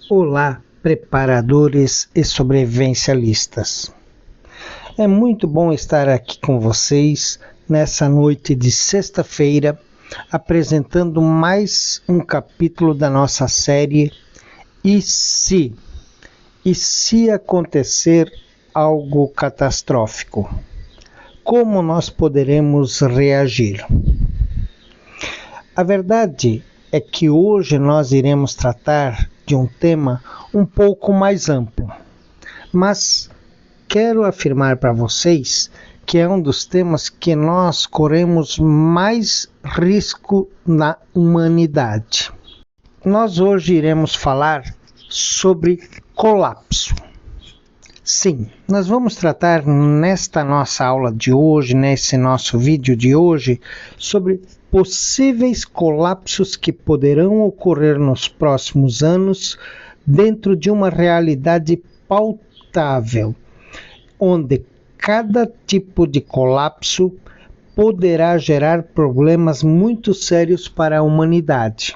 Olá, preparadores e sobrevivencialistas. É muito bom estar aqui com vocês nessa noite de sexta-feira, apresentando mais um capítulo da nossa série E se? E se acontecer algo catastrófico? Como nós poderemos reagir? A verdade é que hoje nós iremos tratar de um tema um pouco mais amplo, mas quero afirmar para vocês que é um dos temas que nós corremos mais risco na humanidade. Nós hoje iremos falar sobre colapso. Sim, nós vamos tratar nesta nossa aula de hoje, nesse nosso vídeo de hoje, sobre possíveis colapsos que poderão ocorrer nos próximos anos dentro de uma realidade pautável, onde cada tipo de colapso poderá gerar problemas muito sérios para a humanidade.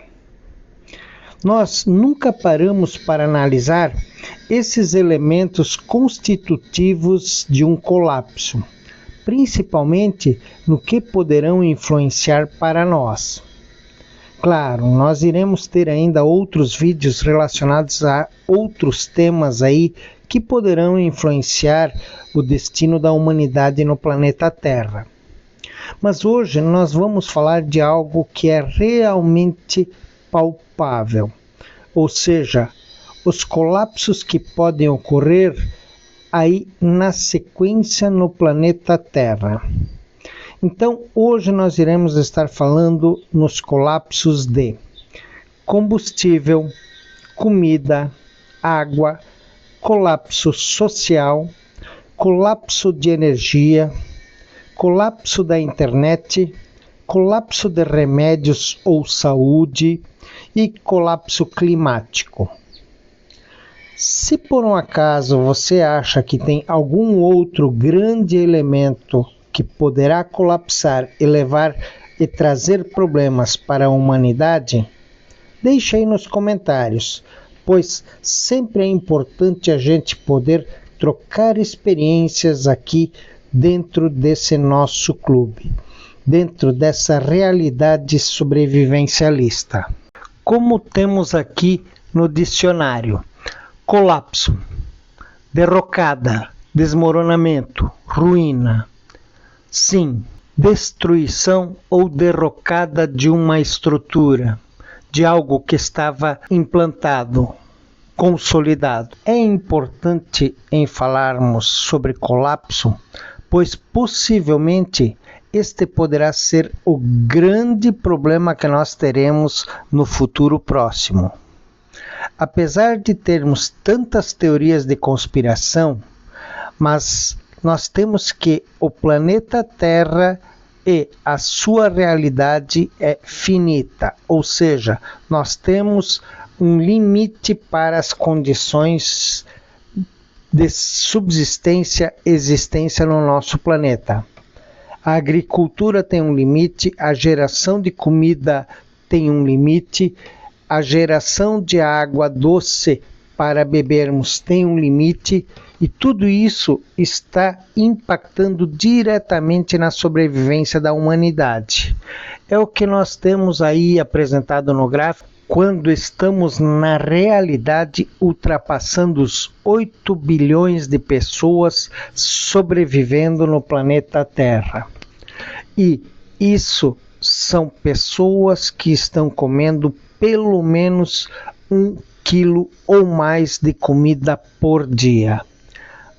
Nós nunca paramos para analisar esses elementos constitutivos de um colapso, principalmente no que poderão influenciar para nós. Claro, nós iremos ter ainda outros vídeos relacionados a outros temas aí que poderão influenciar o destino da humanidade no planeta Terra. Mas hoje nós vamos falar de algo que é realmente palpável, ou seja, os colapsos que podem ocorrer aí na sequência no planeta Terra. Então, hoje nós iremos estar falando nos colapsos de combustível, comida, água, colapso social, colapso de energia, colapso da internet, colapso de remédios ou saúde e colapso climático. Se por um acaso você acha que tem algum outro grande elemento que poderá colapsar e levar e trazer problemas para a humanidade, deixe aí nos comentários, pois sempre é importante a gente poder trocar experiências aqui dentro desse nosso clube, dentro dessa realidade sobrevivencialista. Como temos aqui no dicionário: colapso, derrocada, desmoronamento, ruína. Sim, destruição ou derrocada de uma estrutura, de algo que estava implantado, consolidado. É importante em falarmos sobre colapso, pois possivelmente este poderá ser o grande problema que nós teremos no futuro próximo. Apesar de termos tantas teorias de conspiração, mas nós temos que o planeta Terra e a sua realidade é finita, ou seja, nós temos um limite para as condições de subsistência e existência no nosso planeta. A agricultura tem um limite, a geração de comida tem um limite, a geração de água doce para bebermos tem um limite, e tudo isso está impactando diretamente na sobrevivência da humanidade. É o que nós temos aí apresentado no gráfico, quando estamos na realidade ultrapassando os 8 bilhões de pessoas sobrevivendo no planeta Terra. E isso são pessoas que estão comendo pelo menos 1 quilo ou mais de comida por dia.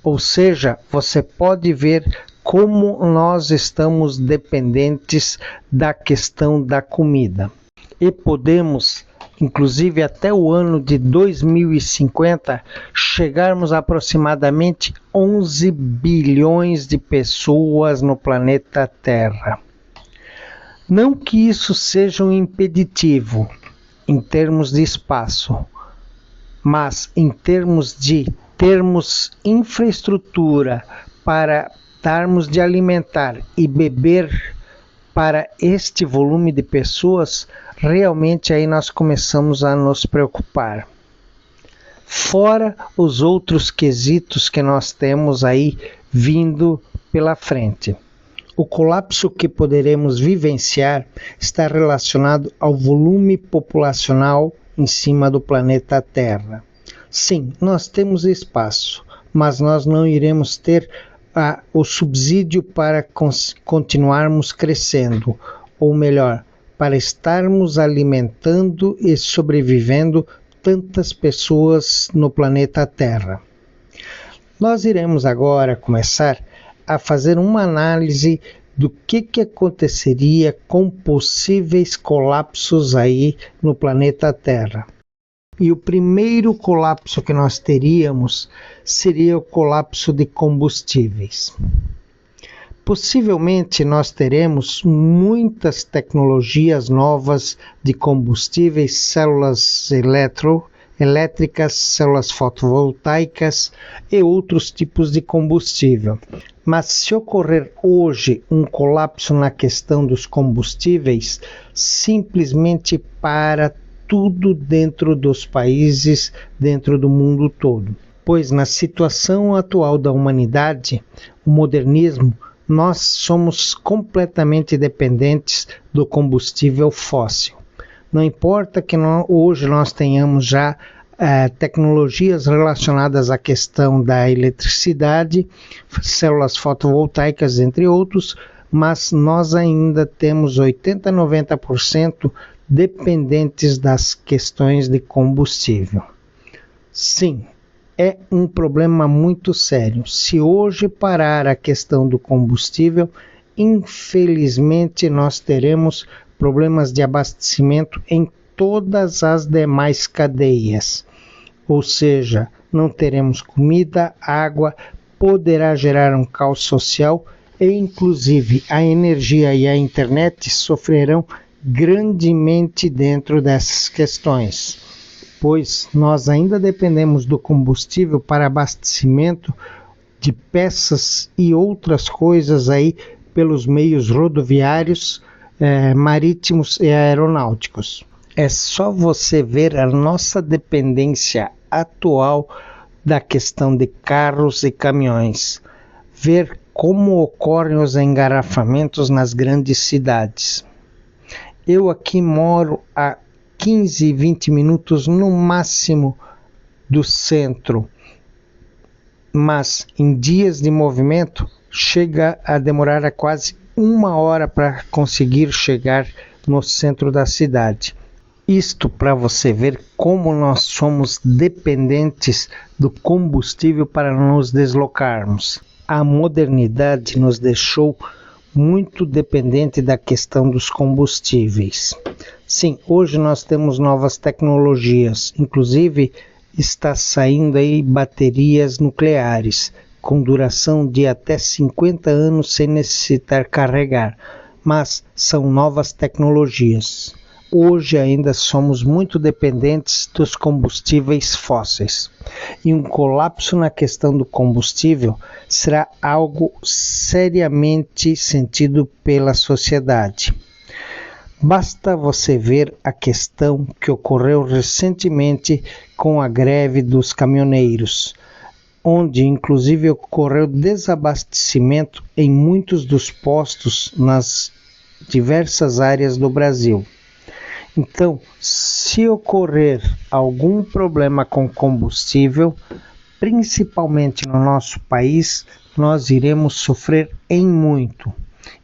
Ou seja, você pode ver como nós estamos dependentes da questão da comida. E podemos, inclusive até o ano de 2050, chegarmos a aproximadamente 11 bilhões de pessoas no planeta Terra. Não que isso seja um impeditivo em termos de espaço, mas em termos de termos infraestrutura para darmos de alimentar e beber para este volume de pessoas, realmente aí nós começamos a nos preocupar. fora os outros quesitos que nós temos aí vindo pela frente. O colapso que poderemos vivenciar está relacionado ao volume populacional em cima do planeta Terra. Sim, nós temos espaço, mas nós não iremos ter o subsídio para continuarmos crescendo, ou melhor, para estarmos alimentando e sobrevivendo tantas pessoas no planeta Terra. Nós iremos agora começar a fazer uma análise do que aconteceria com possíveis colapsos aí no planeta Terra. E o primeiro colapso que nós teríamos seria o colapso de combustíveis. Possivelmente nós teremos muitas tecnologias novas de combustíveis, células elétricas, células fotovoltaicas e outros tipos de combustível. Mas se ocorrer hoje um colapso na questão dos combustíveis, simplesmente para tudo dentro dos países, dentro do mundo todo. Pois na situação atual da humanidade, o modernismo, nós somos completamente dependentes do combustível fóssil. Não importa que hoje nós tenhamos já tecnologias relacionadas à questão da eletricidade, células fotovoltaicas, entre outros, mas nós ainda temos 80-90% dependentes das questões de combustível. Sim, é um problema muito sério. Se hoje parar a questão do combustível, infelizmente nós teremos problemas de abastecimento em todas as demais cadeias. Ou seja, não teremos comida, água, poderá gerar um caos social e inclusive a energia e a internet sofrerão grandemente dentro dessas questões, pois nós ainda dependemos do combustível para abastecimento de peças e outras coisas aí pelos meios rodoviários, marítimos e aeronáuticos. É só você ver a nossa dependência atual da questão de carros e caminhões, ver como ocorrem os engarrafamentos nas grandes cidades. Eu aqui moro a 15, 20 minutos no máximo do centro, mas em dias de movimento chega a demorar a quase 1 hora para conseguir chegar no centro da cidade. Isto para você ver como nós somos dependentes do combustível para nos deslocarmos. A modernidade nos deixou muito dependente da questão dos combustíveis. Sim, hoje nós temos novas tecnologias, inclusive está saindo aí baterias nucleares com duração de até 50 anos sem necessitar carregar, mas são novas tecnologias. Hoje ainda somos muito dependentes dos combustíveis fósseis. E um colapso na questão do combustível será algo seriamente sentido pela sociedade. Basta você ver a questão que ocorreu recentemente com a greve dos caminhoneiros, onde inclusive ocorreu desabastecimento em muitos dos postos nas diversas áreas do Brasil. Então, se ocorrer algum problema com combustível, principalmente no nosso país, nós iremos sofrer em muito.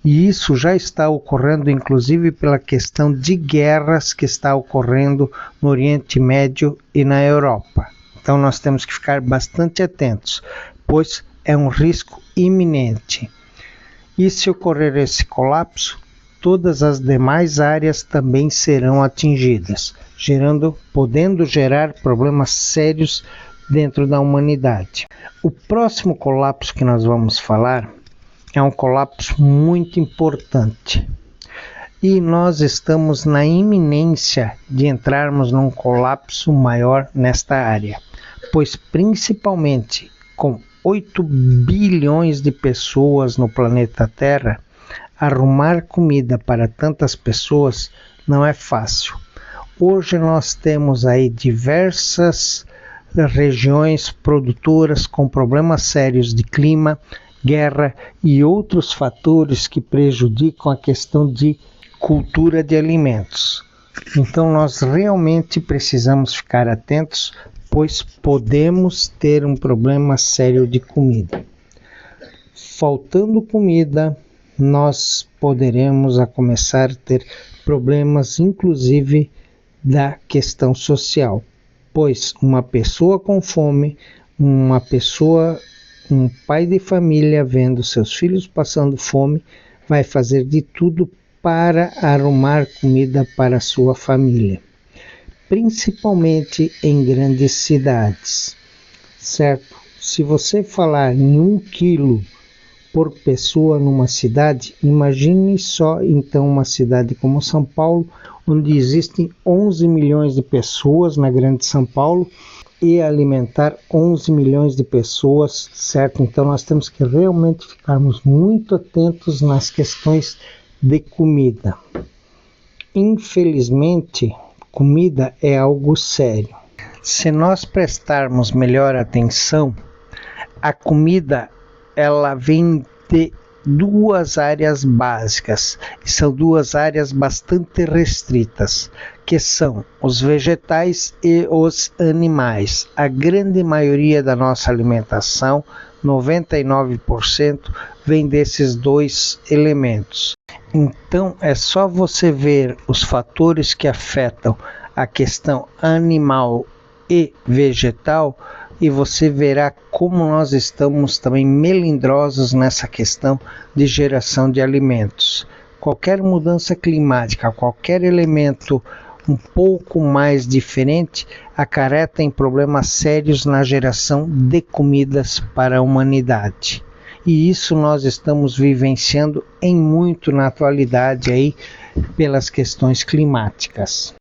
E isso já está ocorrendo, inclusive, pela questão de guerras que está ocorrendo no Oriente Médio e na Europa. Então, nós temos que ficar bastante atentos, pois é um risco iminente. E se ocorrer esse colapso, todas as demais áreas também serão atingidas, podendo gerar problemas sérios dentro da humanidade. O próximo colapso que nós vamos falar é um colapso muito importante. E nós estamos na iminência de entrarmos num colapso maior nesta área, pois principalmente com 8 bilhões de pessoas no planeta Terra, arrumar comida para tantas pessoas não é fácil. Hoje nós temos aí diversas regiões produtoras com problemas sérios de clima, guerra e outros fatores que prejudicam a questão de cultura de alimentos. Então nós realmente precisamos ficar atentos, pois podemos ter um problema sério de comida. Faltando comida, nós poderemos começar a ter problemas, inclusive da questão social, pois uma pessoa com fome, um pai de família vendo seus filhos passando fome, vai fazer de tudo para arrumar comida para sua família, principalmente em grandes cidades, certo? Se você falar em 1 quilo por pessoa numa cidade, imagine só então uma cidade como São Paulo, onde existem 11 milhões de pessoas na grande São Paulo, e alimentar 11 milhões de pessoas, certo? Então nós temos que realmente ficarmos muito atentos nas questões de comida. Infelizmente, comida é algo sério. Se nós prestarmos melhor atenção, a comida ela vem de 2 áreas básicas, e são 2 áreas bastante restritas, que são os vegetais e os animais. A grande maioria da nossa alimentação, 99%, vem desses 2 elementos. Então é só você ver os fatores que afetam a questão animal e vegetal, e você verá como nós estamos também melindrosos nessa questão de geração de alimentos. Qualquer mudança climática, qualquer elemento um pouco mais diferente, acarreta em problemas sérios na geração de comidas para a humanidade. E isso nós estamos vivenciando em muito na atualidade aí pelas questões climáticas.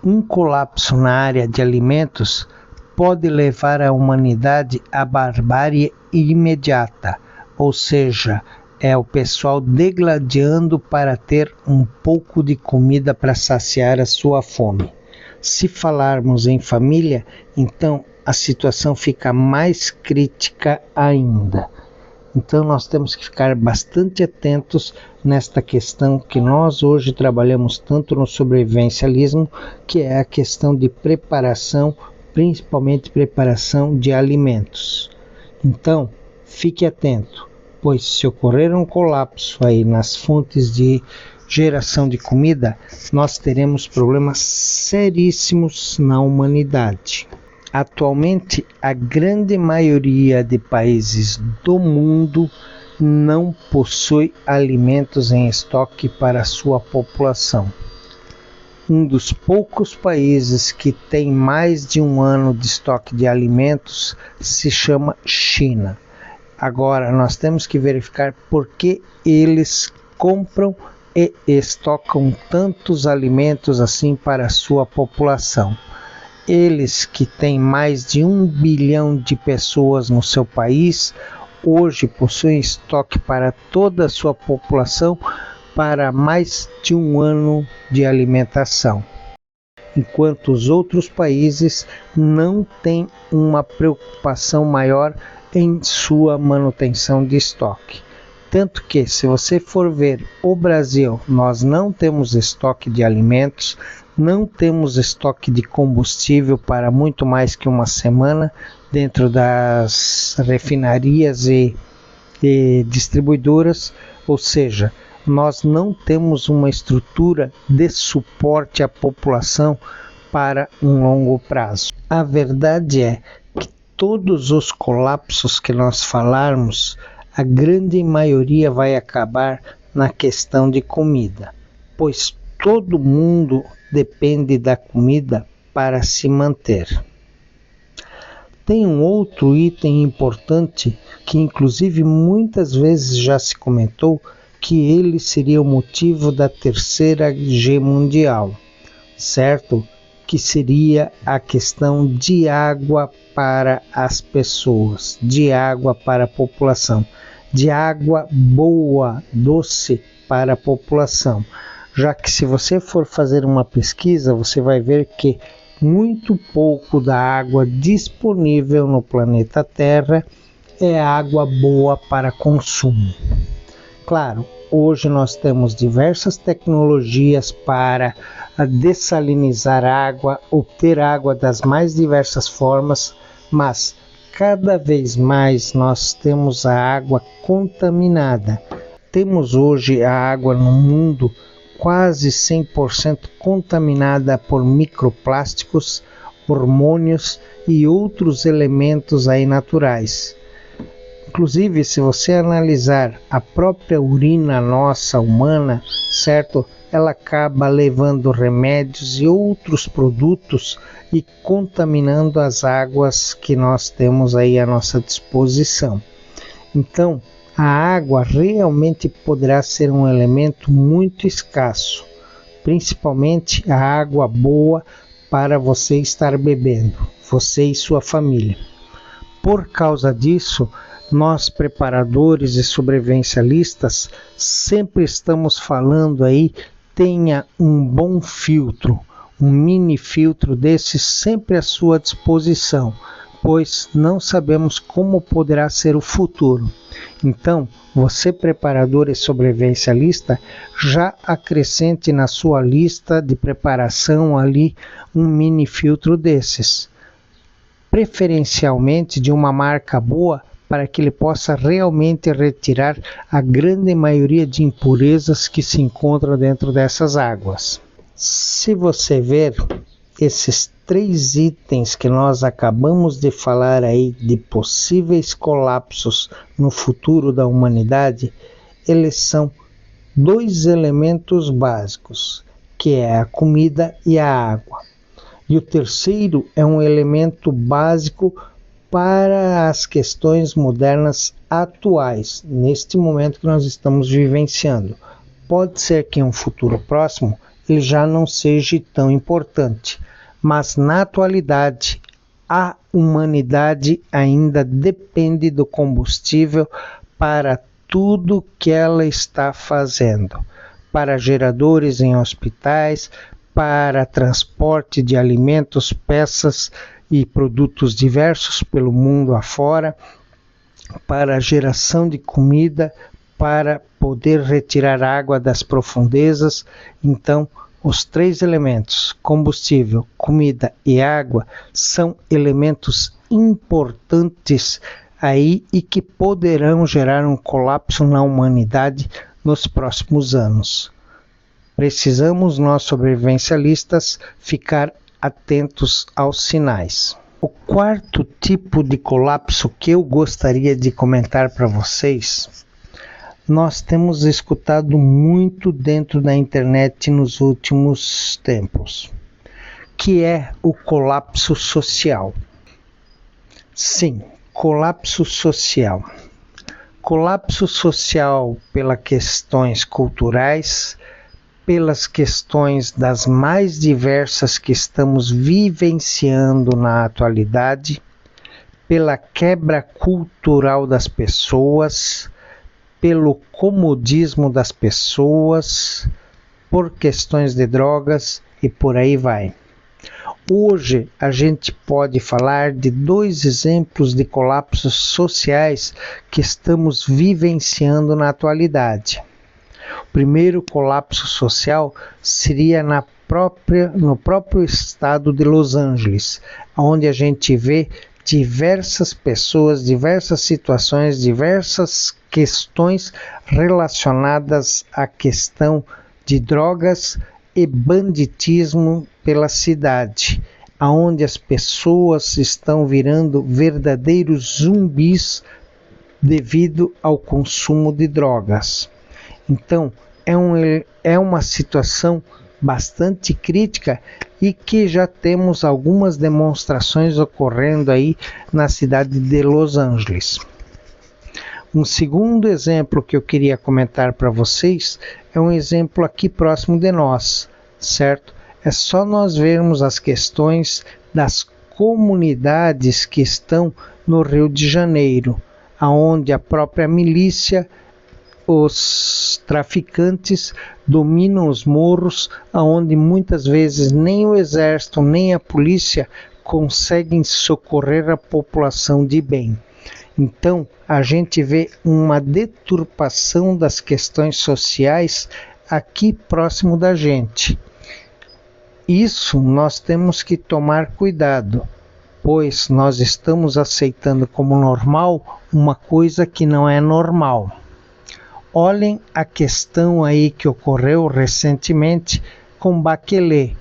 Um colapso na área de alimentos pode levar a humanidade à barbárie imediata, ou seja, é o pessoal degladiando para ter um pouco de comida para saciar a sua fome. Se falarmos em família, então a situação fica mais crítica ainda. Então nós temos que ficar bastante atentos nesta questão que nós hoje trabalhamos tanto no sobrevivencialismo, que é a questão de preparação, principalmente preparação de alimentos. Então, fique atento, pois se ocorrer um colapso aí nas fontes de geração de comida, nós teremos problemas seríssimos na humanidade. Atualmente, a grande maioria de países do mundo não possui alimentos em estoque para a sua população. Um dos poucos países que tem mais de 1 ano de estoque de alimentos se chama China. Agora, nós temos que verificar por que eles compram e estocam tantos alimentos assim para a sua população. Eles que têm mais de 1 bilhão de pessoas no seu país, hoje possuem estoque para toda a sua população para mais de 1 ano de alimentação, enquanto os outros países não têm uma preocupação maior em sua manutenção de estoque. Tanto que, se você for ver o Brasil, nós não temos estoque de alimentos, não temos estoque de combustível para muito mais que 1 semana dentro das refinarias e distribuidoras, ou seja, nós não temos uma estrutura de suporte à população para um longo prazo. A verdade é que todos os colapsos que nós falarmos, a grande maioria vai acabar na questão de comida, pois todo mundo depende da comida para se manter. Tem um outro item importante que inclusive muitas vezes já se comentou, que ele seria o motivo da Terceira Guerra Mundial, certo? Que seria a questão de água para as pessoas, de água para a população, de água boa, doce para a população. Já que se você for fazer uma pesquisa, você vai ver que muito pouco da água disponível no planeta Terra é água boa para consumo. Claro, hoje nós temos diversas tecnologias para dessalinizar água, obter água das mais diversas formas, mas cada vez mais nós temos a água contaminada. Temos hoje a água no mundo quase 100% contaminada por microplásticos, hormônios e outros elementos aí naturais. Inclusive, se você analisar a própria urina nossa humana, certo? Ela acaba levando remédios e outros produtos e contaminando as águas que nós temos aí à nossa disposição. Então, a água realmente poderá ser um elemento muito escasso, principalmente a água boa para você estar bebendo, você e sua família. Por causa disso, nós preparadores e sobrevivencialistas sempre estamos falando aí, tenha um bom filtro, um mini filtro desse sempre à sua disposição, pois não sabemos como poderá ser o futuro. Então, você preparador e sobrevivencialista, já acrescente na sua lista de preparação ali um mini filtro desses, preferencialmente de uma marca boa, para que ele possa realmente retirar a grande maioria de impurezas que se encontram dentro dessas águas. Se você ver esses 3 itens que nós acabamos de falar aí de possíveis colapsos no futuro da humanidade, eles são 2 elementos básicos, que é a comida e a água. E o terceiro é um elemento básico para as questões modernas atuais, neste momento que nós estamos vivenciando. Pode ser que em um futuro próximo ele já não seja tão importante, mas na atualidade a humanidade ainda depende do combustível para tudo que ela está fazendo, para geradores em hospitais, para transporte de alimentos, peças e produtos diversos pelo mundo afora, para a geração de comida, para poder retirar água das profundezas. Então, os 3 elementos, combustível, comida e água, são elementos importantes aí e que poderão gerar um colapso na humanidade nos próximos anos. Precisamos, nós sobrevivencialistas, ficar atentos aos sinais. O quarto tipo de colapso que eu gostaria de comentar para vocês, nós temos escutado muito dentro da internet nos últimos tempos, que é o colapso social. Sim, colapso social. Colapso social pelas questões culturais, pelas questões das mais diversas que estamos vivenciando na atualidade, pela quebra cultural das pessoas, pelo comodismo das pessoas, por questões de drogas e por aí vai. Hoje a gente pode falar de 2 exemplos de colapsos sociais que estamos vivenciando na atualidade. O primeiro colapso social seria no próprio estado de Los Angeles, onde a gente vê diversas pessoas, diversas situações, diversas questões relacionadas à questão de drogas e banditismo pela cidade, onde as pessoas estão virando verdadeiros zumbis devido ao consumo de drogas. Então, é uma situação bastante crítica e que já temos algumas demonstrações ocorrendo aí na cidade de Los Angeles. Um segundo exemplo que eu queria comentar para vocês é um exemplo aqui próximo de nós, certo? É só nós vermos as questões das comunidades que estão no Rio de Janeiro, onde a própria milícia os traficantes dominam os morros, onde muitas vezes nem o exército nem a polícia conseguem socorrer a população de bem. Então, a gente vê uma deturpação das questões sociais aqui próximo da gente. Isso nós temos que tomar cuidado, pois nós estamos aceitando como normal uma coisa que não é normal. Olhem a questão aí que ocorreu recentemente com Bukele,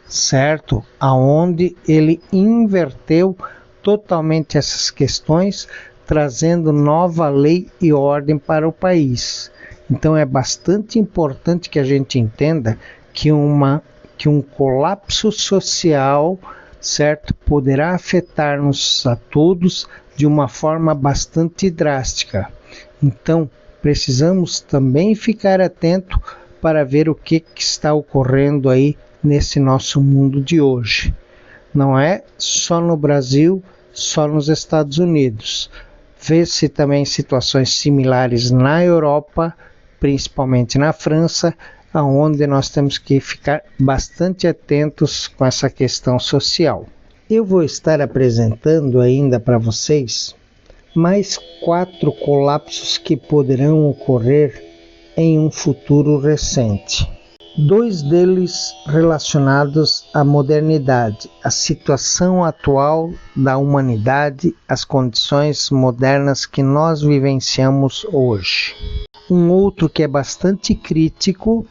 certo? Aonde ele inverteu totalmente essas questões, trazendo nova lei e ordem para o país. Então é bastante importante que a gente entenda que um colapso social, certo, poderá afetar-nos a todos de uma forma bastante drástica. Então, precisamos também ficar atento para ver o que está ocorrendo aí nesse nosso mundo de hoje. Não é só no Brasil, só nos Estados Unidos. Vê-se também situações similares na Europa, principalmente na França, onde nós temos que ficar bastante atentos com essa questão social. Eu vou estar apresentando ainda para vocês mais 4 colapsos que poderão ocorrer em um futuro recente. 2 deles relacionados à modernidade, à situação atual da humanidade, as condições modernas que nós vivenciamos hoje. Um outro que é bastante crítico,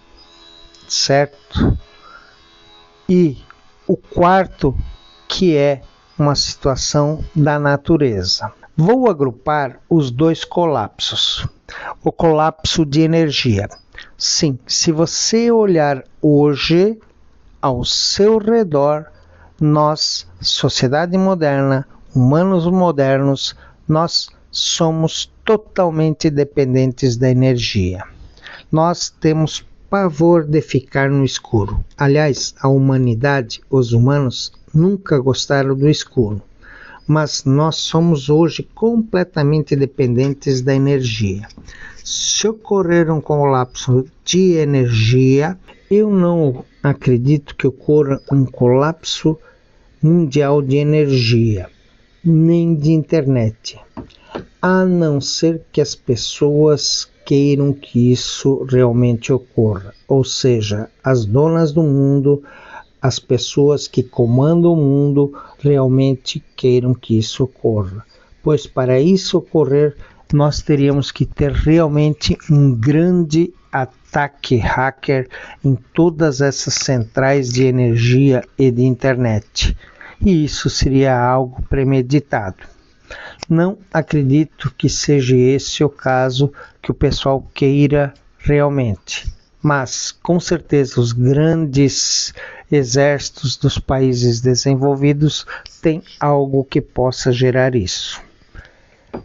certo? E o quarto que é uma situação da natureza. Vou agrupar os 2 colapsos. O colapso de energia. Sim, se você olhar hoje ao seu redor, nós, sociedade moderna, humanos modernos, nós somos totalmente dependentes da energia. Nós temos pavor de ficar no escuro. Aliás, a humanidade, os humanos, nunca gostaram do escuro. Mas nós somos hoje completamente dependentes da energia. Se ocorrer um colapso de energia, eu não acredito que ocorra um colapso mundial de energia, nem de internet, a não ser que as pessoas queiram que isso realmente ocorra, ou seja, as donas do mundo, as pessoas que comandam o mundo realmente queiram que isso ocorra, pois para isso ocorrer nós teríamos que ter realmente um grande ataque hacker em todas essas centrais de energia e de internet, e isso seria algo premeditado. Não acredito que seja esse o caso que o pessoal queira realmente, mas com certeza os grandes exércitos dos países desenvolvidos têm algo que possa gerar isso.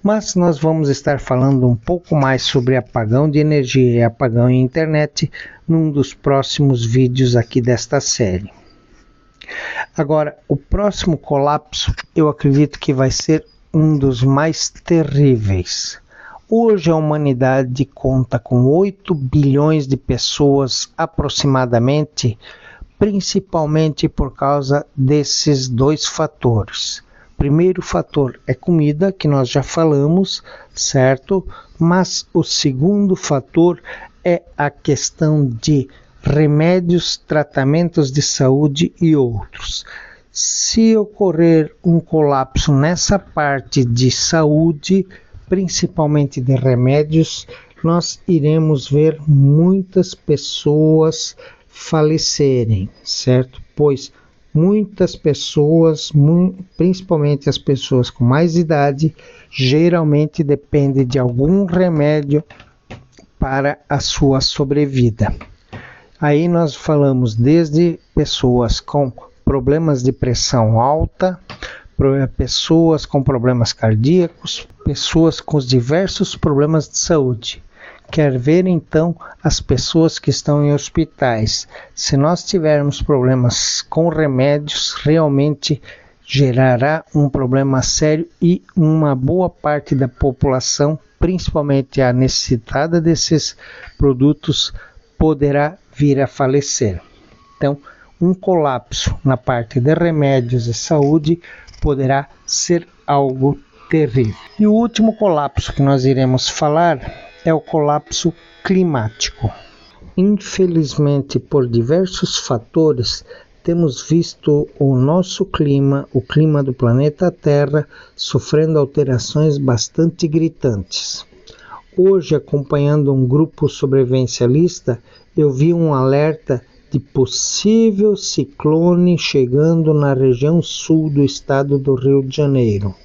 Mas nós vamos estar falando um pouco mais sobre apagão de energia e apagão em internet num dos próximos vídeos aqui desta série. Agora, o próximo colapso eu acredito que vai ser um dos mais terríveis. Hoje a humanidade conta com 8 bilhões de pessoas aproximadamente, principalmente por causa desses 2 fatores. Primeiro fator é comida, que nós já falamos, certo? Mas o segundo fator é a questão de remédios, tratamentos de saúde e outros. Se ocorrer um colapso nessa parte de saúde, principalmente de remédios, nós iremos ver muitas pessoas falecerem, certo? Pois muitas pessoas, principalmente as pessoas com mais idade, geralmente dependem de algum remédio para a sua sobrevida. Aí nós falamos desde pessoas com problemas de pressão alta, pessoas com problemas cardíacos, pessoas com os diversos problemas de saúde. Quer ver então as pessoas que estão em hospitais. Se nós tivermos problemas com remédios, realmente gerará um problema sério e uma boa parte da população principalmente a necessitada desses produtos, poderá vir a falecer. Então, um colapso na parte de remédios e saúde poderá ser algo terrível. E o último colapso que nós iremos falar é o colapso climático. Infelizmente, por diversos fatores, temos visto o nosso clima, o clima do planeta Terra, sofrendo alterações bastante gritantes. Hoje, acompanhando um grupo sobrevivencialista, eu vi um alerta de possível ciclone chegando na região sul do estado do Rio de Janeiro.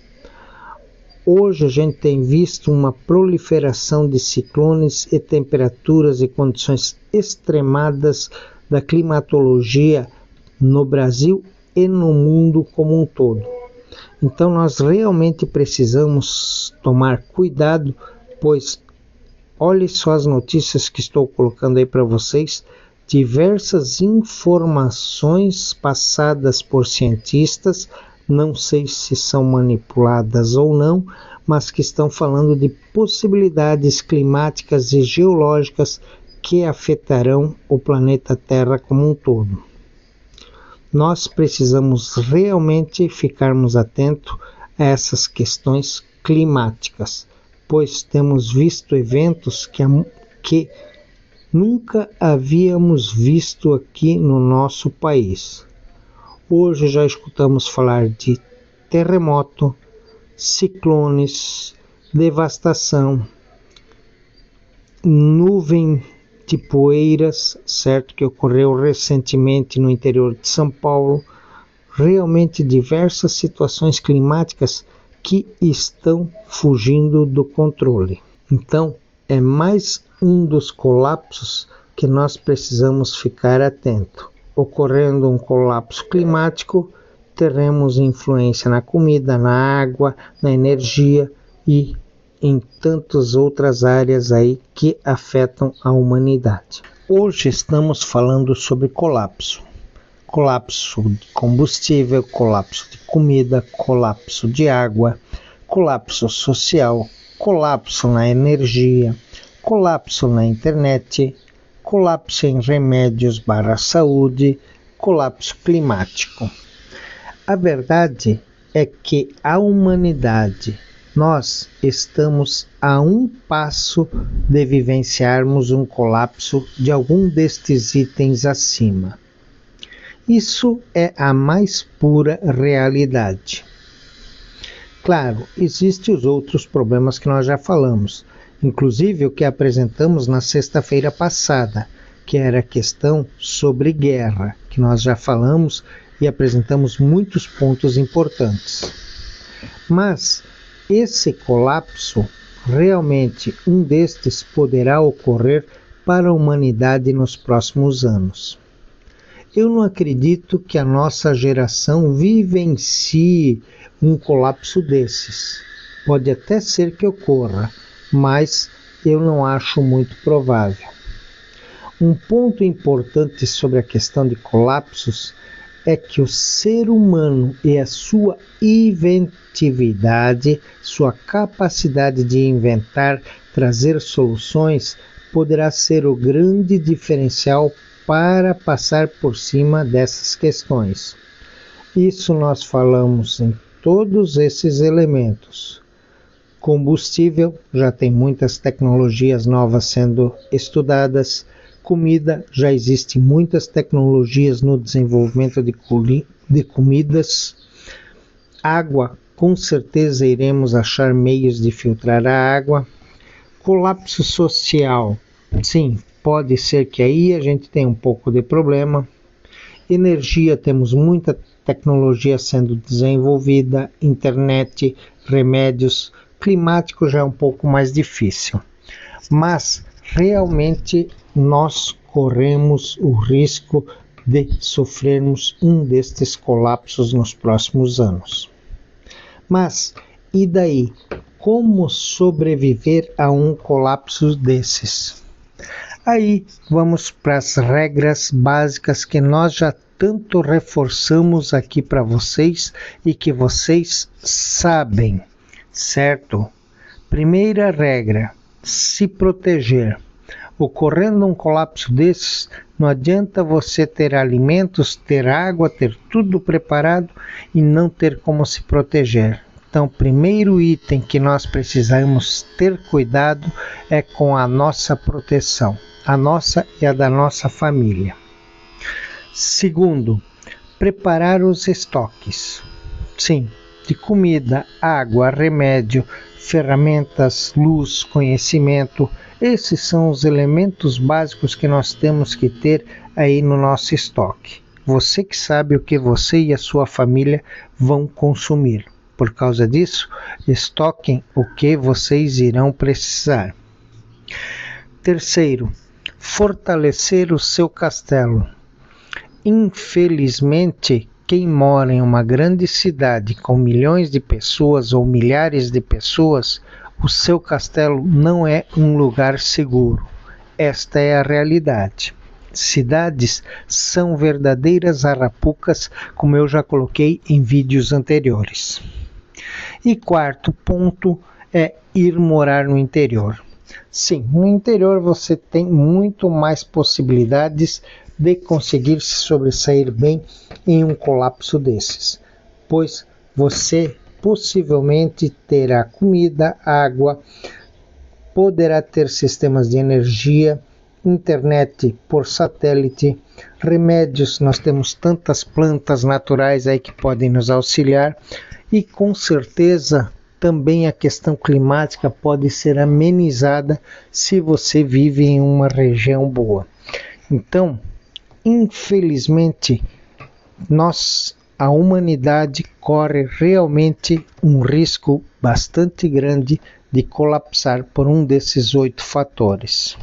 Hoje a gente tem visto uma proliferação de ciclones e temperaturas e condições extremadas da climatologia no Brasil e no mundo como um todo. Então nós realmente precisamos tomar cuidado, pois olhe só as notícias que estou colocando aí para vocês, diversas informações passadas por cientistas, não sei se são manipuladas ou não, mas que estão falando de possibilidades climáticas e geológicas que afetarão o planeta Terra como um todo. Nós precisamos realmente ficarmos atentos a essas questões climáticas, pois temos visto eventos que nunca havíamos visto aqui no nosso país. Hoje já escutamos falar de terremoto, ciclones, devastação, nuvem de poeiras, certo, que ocorreu recentemente no interior de São Paulo. Realmente diversas situações climáticas que estão fugindo do controle. Então, é mais um dos colapsos que nós precisamos ficar atento. Ocorrendo um colapso climático, teremos influência na comida, na água, na energia e em tantas outras áreas aí que afetam a humanidade. Hoje estamos falando sobre colapso. Colapso de combustível, colapso de comida, colapso de água, colapso social, colapso na energia, colapso na internet, colapso em remédios / saúde, colapso climático. A verdade é que a humanidade, nós estamos a um passo de vivenciarmos um colapso de algum destes itens acima. Isso é a mais pura realidade. Claro, existem os outros problemas que nós já falamos, inclusive o que apresentamos na sexta-feira passada, que era a questão sobre guerra, que nós já falamos e apresentamos muitos pontos importantes. Mas esse colapso, realmente um destes poderá ocorrer para a humanidade nos próximos anos. Eu não acredito que a nossa geração vivencie um colapso desses. Pode até ser que ocorra, mas eu não acho muito provável. Um ponto importante sobre a questão de colapsos é que o ser humano e a sua inventividade, sua capacidade de inventar, trazer soluções, poderá ser o grande diferencial para passar por cima dessas questões. Isso nós falamos em todos esses elementos. Combustível, já tem muitas tecnologias novas sendo estudadas. Comida, já existem muitas tecnologias no desenvolvimento de comidas. Água, com certeza iremos achar meios de filtrar a água. Colapso social, sim, pode ser que aí a gente tenha um pouco de problema. Energia, temos muita tecnologia sendo desenvolvida, internet, remédios. Climático já é um pouco mais difícil. Mas realmente nós corremos o risco de sofrermos um destes colapsos nos próximos anos. Mas, e daí? Como sobreviver a um colapso desses? Aí vamos para as regras básicas que nós já tanto reforçamos aqui para vocês e que vocês sabem, certo? Primeira regra: se proteger. Ocorrendo um colapso desses, não adianta você ter alimentos, ter água, ter tudo preparado e não ter como se proteger. Então, o primeiro item que nós precisamos ter cuidado é com a nossa proteção, a nossa e a da nossa família. Segundo, preparar os estoques. Sim, de comida, água, remédio, ferramentas, luz, conhecimento. Esses são os elementos básicos que nós temos que ter aí no nosso estoque. Você que sabe o que você e a sua família vão consumir. Por causa disso, estoquem o que vocês irão precisar. Terceiro, fortalecer o seu castelo. Infelizmente, quem mora em uma grande cidade com milhões de pessoas ou milhares de pessoas, o seu castelo não é um lugar seguro. Esta é a realidade. Cidades são verdadeiras arapucas, como eu já coloquei em vídeos anteriores. E quarto ponto é ir morar no interior. Sim, no interior você tem muito mais possibilidades de conseguir se sobressair bem em um colapso desses, pois você possivelmente terá comida, água, poderá ter sistemas de energia, internet por satélite, remédios, nós temos tantas plantas naturais aí que podem nos auxiliar e com certeza também a questão climática pode ser amenizada se você vive em uma região boa. Então, infelizmente, a humanidade corre realmente um risco bastante grande de colapsar por um desses 8 fatores.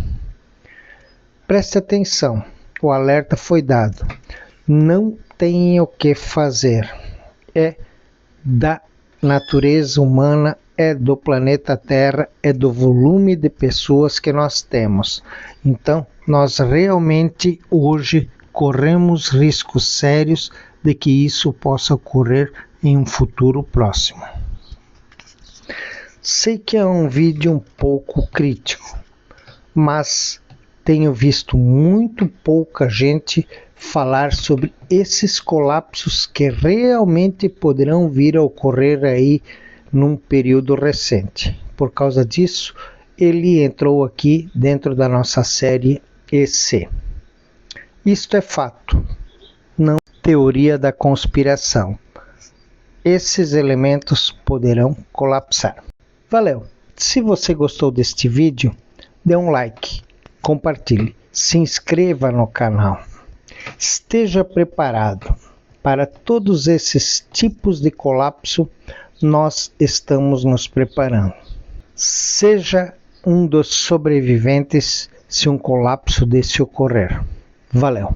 Preste atenção, o alerta foi dado. Não tem o que fazer. É da natureza humana, é do planeta Terra, é do volume de pessoas que nós temos. Então, nós realmente hoje corremos riscos sérios de que isso possa ocorrer em um futuro próximo. Sei que é um vídeo um pouco crítico, mas tenho visto muito pouca gente falar sobre esses colapsos que realmente poderão vir a ocorrer aí num período recente. Por causa disso, ele entrou aqui dentro da nossa série EC. Isto é fato, não teoria da conspiração. Esses elementos poderão colapsar. Valeu! Se você gostou deste vídeo, dê um like, compartilhe, se inscreva no canal. Esteja preparado para todos esses tipos de colapso, nós estamos nos preparando. Seja um dos sobreviventes se um colapso desse ocorrer. Valeu!